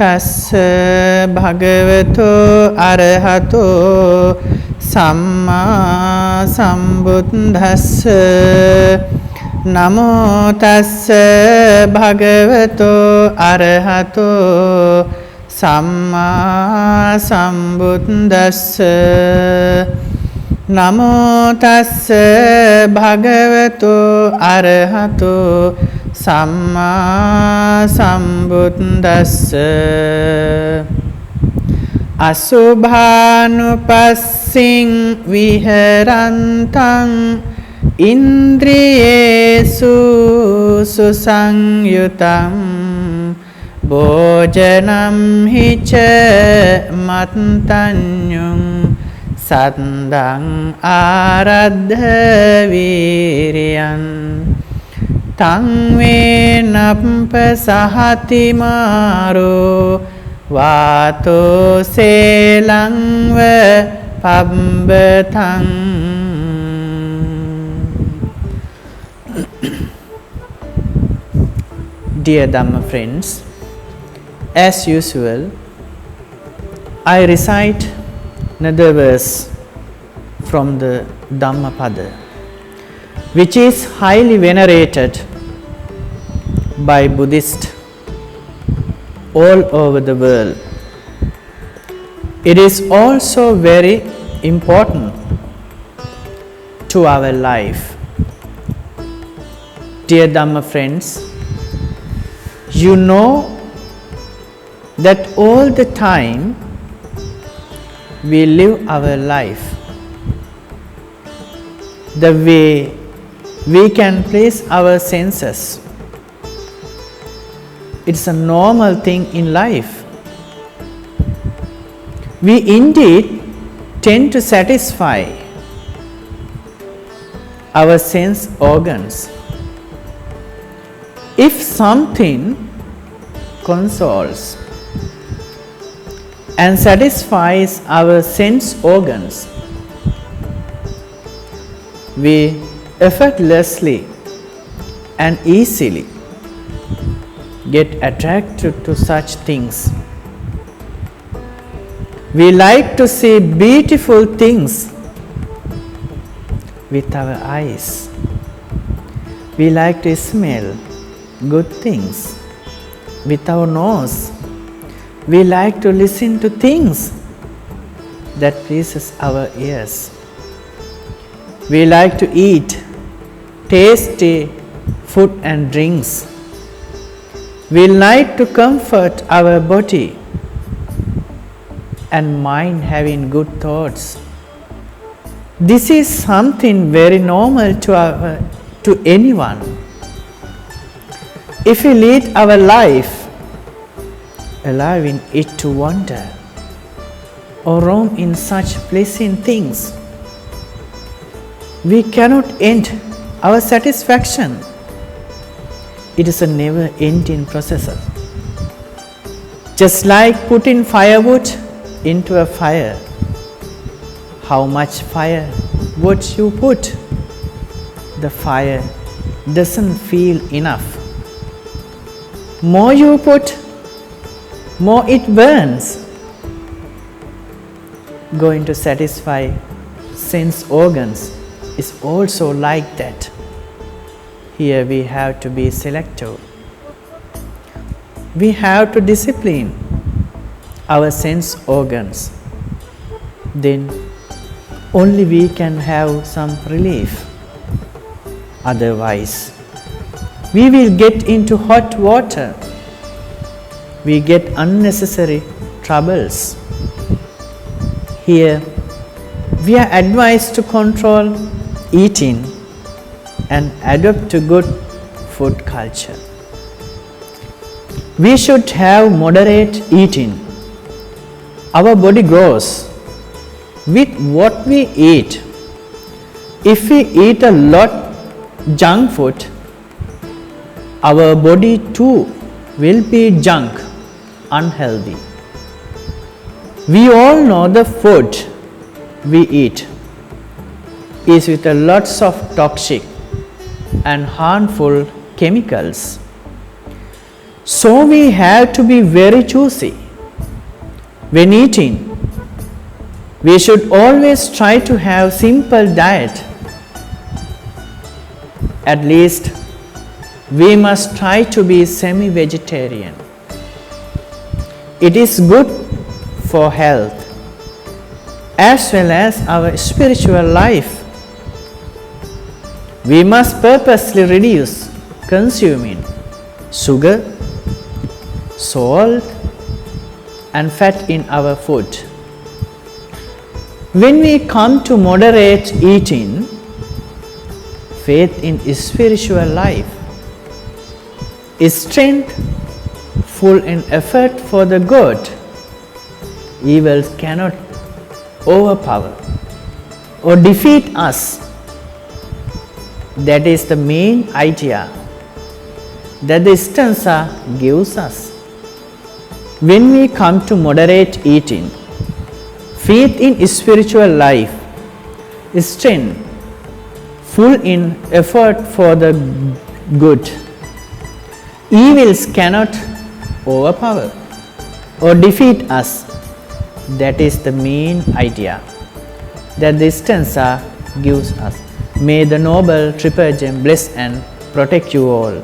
tassa bhagavato arahato samma sambuddhassa. Namo tassa bhagavato arahato samma sambuddhassa. Namo tassa bhagavato arahato samma sambuddhassa. Asubhanupassin viharantang indriyesu susangyutam bhojanam hica mattanyum saddang aradha viriyan tang venappa sahati maro vato selangva pabbatang. Dear Dhamma friends, as usual, I recite another verse from the Dhammapada, which is highly venerated by Buddhists all over the world. It is also very important to our life. Dear Dhamma friends, you know that all the time we live our life, the way we can place our senses, it's a normal thing in life. We indeed tend to satisfy our sense organs. If something consoles and satisfies our sense organs, we effortlessly and easily get attracted to such things. We like to see beautiful things with our eyes. We like to smell good things with our nose. We like to listen to things that pleases our ears. We like to eat tasty food and drinks. We like to comfort our body and mind having good thoughts. This is something very normal to anyone. If we lead our life, allowing it to wander or roam in such pleasing things, we cannot end our satisfaction. It is a never-ending process. Just like putting firewood into a fire, how much fire would you put? The fire doesn't feel enough. More you put, more it burns. Going to satisfy sense organs is also like that. Here we have to be selective. We have to discipline our sense organs. Then only we can have some relief. Otherwise, we will get into hot water. We get unnecessary troubles. Here, we are advised to control eating and adopt to good food culture. We should have moderate eating. Our body grows with what we eat. If we eat a lot junk food, our body too will be junk, unhealthy. We all know the food we eat is with a lots of toxic and harmful chemicals. So we have to be very choosy when eating. We should always try to have simple diet. At least we must try to be semi-vegetarian. It is good for health as well as our spiritual life. We must purposely reduce consuming sugar, salt and fat in our food. When we come to moderate eating, faith in spiritual life is strength full in effort for the good. Evil cannot overpower or defeat us. That is the main idea that the stanza gives us. When we come to moderate eating, faith in spiritual life is strength full in effort for the good. Evils cannot overpower or defeat us. That is the main idea that the stanza gives us. May the noble Triple Gem bless and protect you all.